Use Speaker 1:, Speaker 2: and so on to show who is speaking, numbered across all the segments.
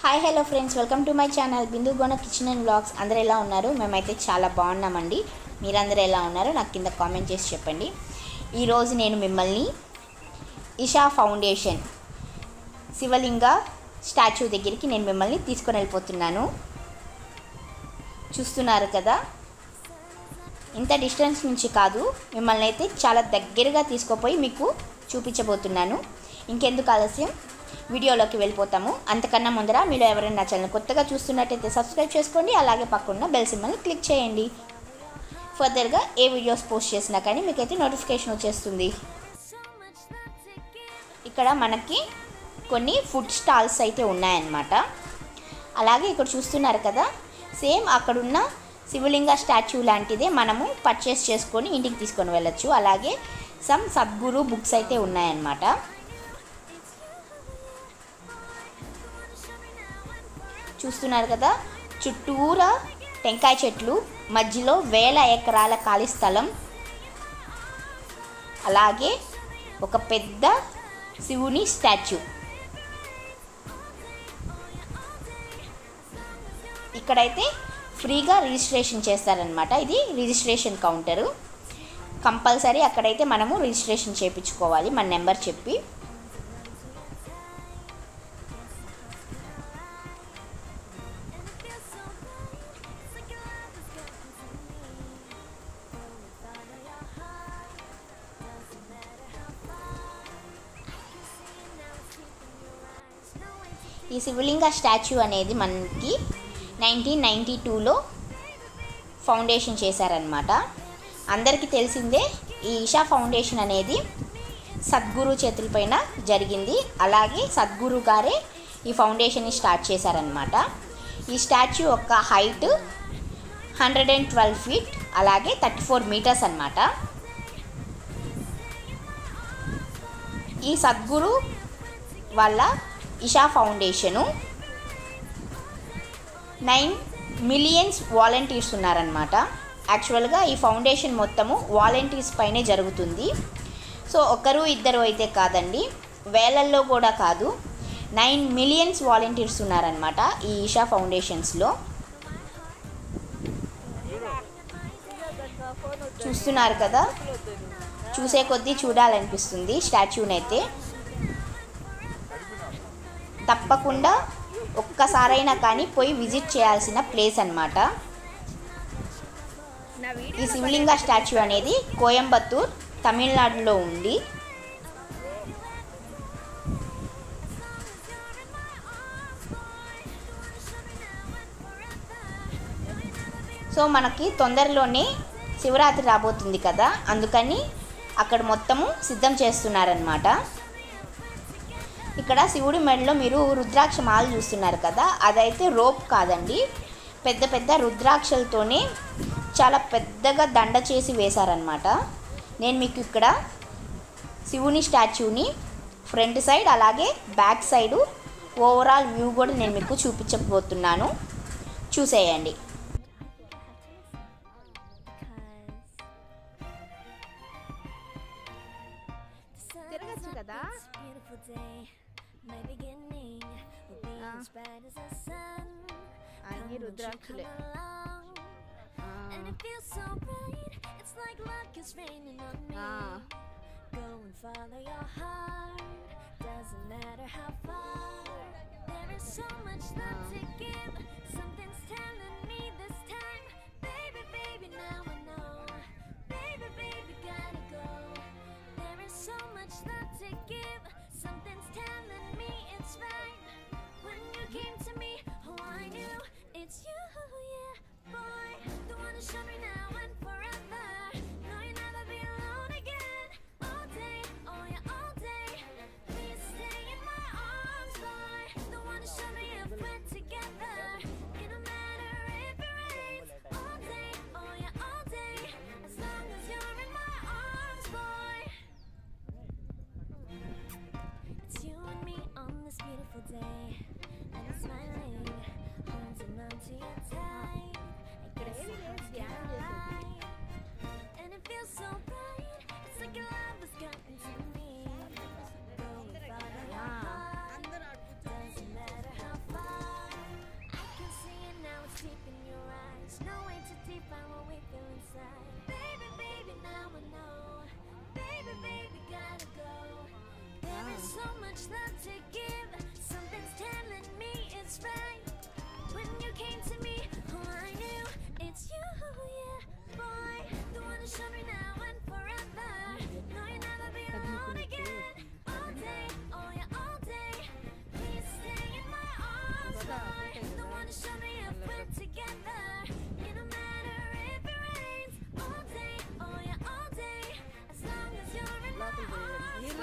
Speaker 1: Hi hello friends, welcome to my channel Bindu Gona kitchen and vlogs. అందరూ ఎలా ఉన్నారు? మేమైతే చాలా బాగున్నామండి. మీరందరూ ఎలా ఉన్నారో నాకు కింద కామెంట్ చేసి చెప్పండి. ఈరోజు నేను మిమ్మల్ని ఇషా ఫౌండేషన్ శివలింగ స్టాచ్యూ దగ్గరికి నేను మిమ్మల్ని తీసుకొని వెళ్ళిపోతున్నాను. చూస్తున్నారు కదా, ఇంత డిస్టెన్స్ నుంచి కాదు, మిమ్మల్ని అయితే చాలా దగ్గరగా తీసుకుపోయి మీకు చూపించబోతున్నాను. ఇంకెందుకు ఆలస్యం, వీడియోలోకి వెళ్ళిపోతాము. అంతకన్నా ముందర మీరు ఎవరైనా నా ఛానల్ కొత్తగా చూస్తున్నట్టయితే సబ్స్క్రైబ్ చేసుకోండి, అలాగే పక్కన బెల్ సింబల్ని క్లిక్ చేయండి. ఫర్దర్గా ఏ వీడియోస్ పోస్ట్ చేసినా కానీ మీకైతే నోటిఫికేషన్ వచ్చేస్తుంది. ఇక్కడ మనకి కొన్ని ఫుడ్ స్టాల్స్ అయితే ఉన్నాయన్నమాట. అలాగే ఇక్కడ చూస్తున్నారు కదా, సేమ్ అక్కడున్న శివలింగ స్టాచ్యూ లాంటిదే మనము పర్చేస్ చేసుకొని ఇంటికి తీసుకొని వెళ్ళచ్చు. అలాగే సమ్ సద్గురు బుక్స్ అయితే ఉన్నాయన్నమాట. చూస్తున్నారు కదా, చుట్టూరా టెంకాయ చెట్లు, మధ్యలో వేల ఎకరాల ఖాళీ స్థలం, అలాగే ఒక పెద్ద శివుని స్టాచ్యూ. ఇక్కడైతే ఫ్రీగా రిజిస్ట్రేషన్ చేస్తారనమాట. ఇది రిజిస్ట్రేషన్ కౌంటరు. కంపల్సరీ అక్కడైతే మనము రిజిస్ట్రేషన్ చేయించుకోవాలి మన నెంబర్ చెప్పి. ఈ శివలింగ స్టాచ్యూ అనేది మనకి 1992లో ఫౌండేషన్ చేశారనమాట. అందరికీ తెలిసిందే, ఈ ఇషా ఫౌండేషన్ అనేది సద్గురు చేతులపైన జరిగింది. అలాగే సద్గురు గారే ఈ ఫౌండేషన్ని స్టార్ట్ చేశారనమాట. ఈ స్టాచ్యూ యొక్క హైట్ 112 ఫీట్, అలాగే 34 మీటర్స్ అన్నమాట. ఈ సద్గురు వాళ్ళ ఇషా ఫౌండేషను 9 మిలియన్స్ వాలంటీర్స్ ఉన్నారనమాట. యాక్చువల్గా ఈ ఫౌండేషన్ మొత్తము వాలంటీర్స్ పైనే జరుగుతుంది. సో ఒకరు ఇద్దరు అయితే కాదండి, వేలల్లో కూడా కాదు, 9 మిలియన్స్ వాలంటీర్స్ ఉన్నారనమాట ఈ ఇషా ఫౌండేషన్స్లో. చూస్తున్నారు కదా, చూసే కొద్దీ చూడాలనిపిస్తుంది స్టాచ్యూని అయితే. తప్పకుండా ఒక్కసారైనా కానీ పోయి విజిట్ చేయాల్సిన ప్లేస్ అన్నమాట. ఈ శివలింగ స్టాచ్యూ అనేది కోయంబత్తూర్, తమిళనాడులో ఉంది. సో మనకి తొందరలోనే శివరాత్రి రాబోతుంది కదా, అందుకని అక్కడ మొత్తము సిద్ధం చేస్తున్నారనమాట. ఇక్కడ శివుడి మెడలో మీరు రుద్రాక్ష మాల చూస్తున్నారు కదా, అదైతే రోప్ కాదండి, పెద్ద పెద్ద రుద్రాక్షలతోనే చాలా పెద్దగా దండ చేసి వేశారనమాట. నేను మీకు ఇక్కడ శివుని స్టాచ్యూని ఫ్రంట్ సైడ్ అలాగే బ్యాక్ సైడు ఓవరాల్ వ్యూ కూడా నేను మీకు చూపించబోతున్నాను, చూసేయండి. తిరగచ్చు కదా, అన్ని రుద్రాక్షలే.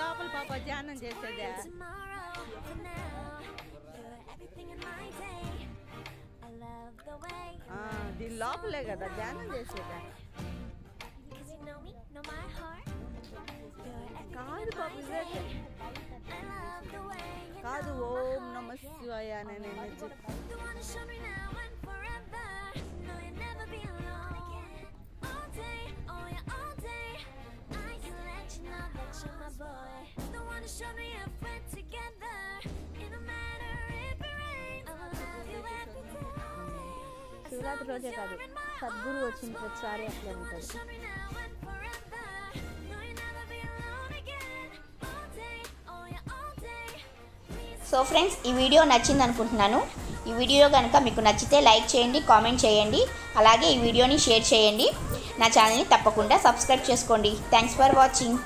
Speaker 2: లోపల పాప ధ్యానం చేసేదే దీని లోపలే కదా ధ్యానం చేసేదా కాదు పాప కాదు ఓం నమ శివాయ నేను శివరాత్రి రోజే కాదు సద్గురు వచ్చిన ప్రతిసారి అట్లా ఉంటుంది.
Speaker 1: సో ఫ్రెండ్స్, ఈ వీడియో నచ్చింది అనుకుంటున్నాను. ఈ వీడియో కనుక మీకు నచ్చితే లైక్ చేయండి, కామెంట్ చేయండి, అలాగే ఈ వీడియోని షేర్ చేయండి. నా ఛానల్ని తప్పకుండా సబ్స్క్రైబ్ చేసుకోండి. Thanks for watching.